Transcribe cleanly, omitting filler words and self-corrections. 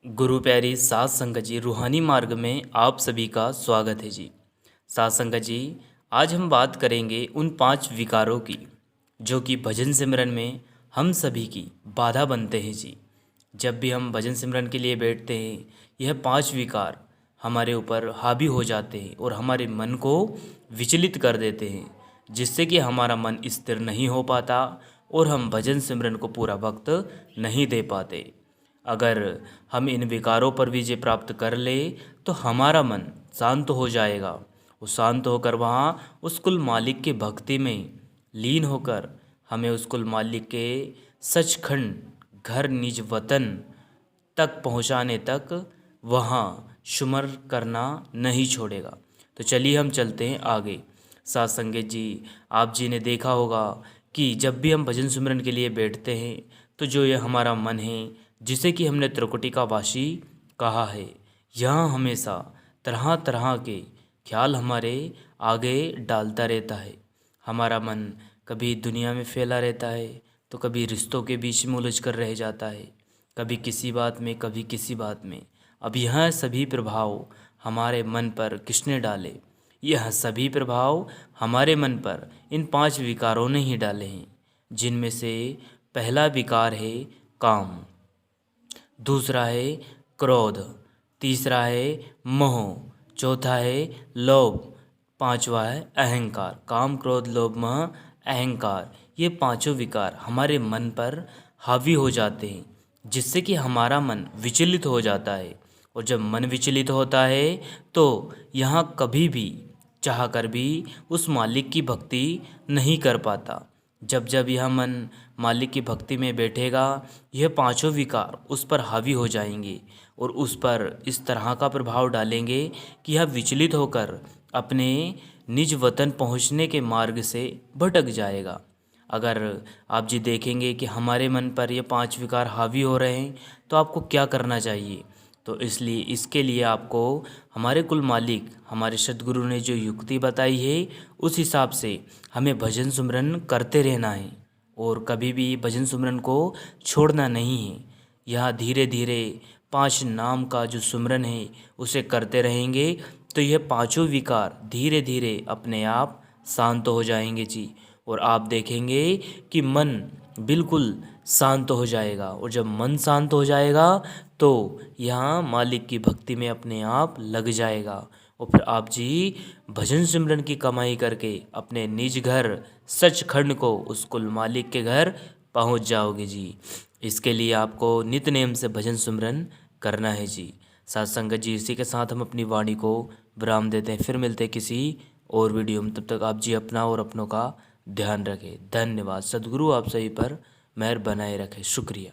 गुरु प्यारी सात संगत जी रूहानी मार्ग में आप सभी का स्वागत है जी। सात संगत जी, आज हम बात करेंगे उन 5 विकारों की जो कि भजन सिमरन में हम सभी की बाधा बनते हैं जी। जब भी हम भजन सिमरन के लिए बैठते हैं, यह 5 विकार हमारे ऊपर हावी हो जाते हैं और हमारे मन को विचलित कर देते हैं, जिससे कि हमारा मन स्थिर नहीं हो पाता और हम भजन सिमरन को पूरा वक्त नहीं दे पाते। अगर हम इन विकारों पर विजय प्राप्त कर ले तो हमारा मन शांत हो जाएगा। वो शांत होकर वहाँ उस कुल मालिक के भक्ति में लीन होकर हमें उस कुल मालिक के सचखंड घर निज वतन तक पहुँचाने तक वहाँ शुमर करना नहीं छोड़ेगा। तो चलिए हम चलते हैं आगे। साथ संगत जी, आप जी ने देखा होगा कि जब भी हम भजन सिमरन के लिए बैठते हैं तो जो ये हमारा मन है, जिसे कि हमने त्रिकुटी का वासी कहा है, यहाँ हमेशा तरह तरह के ख्याल हमारे आगे डालता रहता है। हमारा मन कभी दुनिया में फैला रहता है तो कभी रिश्तों के बीच में उलझ कर रह जाता है, कभी किसी बात में कभी किसी बात में। अब यह सभी प्रभाव हमारे मन पर किसने डाले? यह सभी प्रभाव हमारे मन पर इन 5 विकारों ने ही डाले हैं, जिनमें से पहला विकार है काम, दूसरा है क्रोध, तीसरा है मोह, चौथा है लोभ, पांचवा है अहंकार। काम, क्रोध, लोभ, मोह, अहंकार, ये पांचों विकार हमारे मन पर हावी हो जाते हैं, जिससे कि हमारा मन विचलित हो जाता है। और जब मन विचलित होता है तो यहाँ कभी भी चाह कर भी उस मालिक की भक्ति नहीं कर पाता। जब जब यह मन मालिक की भक्ति में बैठेगा, यह पांचों विकार उस पर हावी हो जाएंगे और उस पर इस तरह का प्रभाव डालेंगे कि यह विचलित होकर अपने निज वतन पहुंचने के मार्ग से भटक जाएगा। अगर आप जी देखेंगे कि हमारे मन पर ये 5 विकार हावी हो रहे हैं तो आपको क्या करना चाहिए? तो इसलिए इसके लिए आपको हमारे कुल मालिक, हमारे सद्गुरु ने जो युक्ति बताई है, उस हिसाब से हमें भजन सुमरन करते रहना है और कभी भी भजन सुमरन को छोड़ना नहीं है। यह धीरे धीरे 5 नाम का जो सुमरन है उसे करते रहेंगे तो यह पांचों विकार धीरे धीरे अपने आप शांत हो जाएंगे जी। और आप देखेंगे कि मन बिल्कुल शांत हो जाएगा और जब मन शांत हो जाएगा तो यहाँ मालिक की भक्ति में अपने आप लग जाएगा और फिर आप जी भजन सिमरन की कमाई करके अपने निज घर सचखंड को उस कुल मालिक के घर पहुँच जाओगे जी। इसके लिए आपको नित्य नेम से भजन सिमरन करना है जी। साथ संगत जी, इसी के साथ हम अपनी वाणी को विराम देते हैं। फिर मिलते हैं किसी और वीडियो में। तब तक आप जी अपना और अपनों का ध्यान रखें। धन्यवाद। सद्गुरु आप सभी पर मेहर बनाए रखे। शुक्रिया।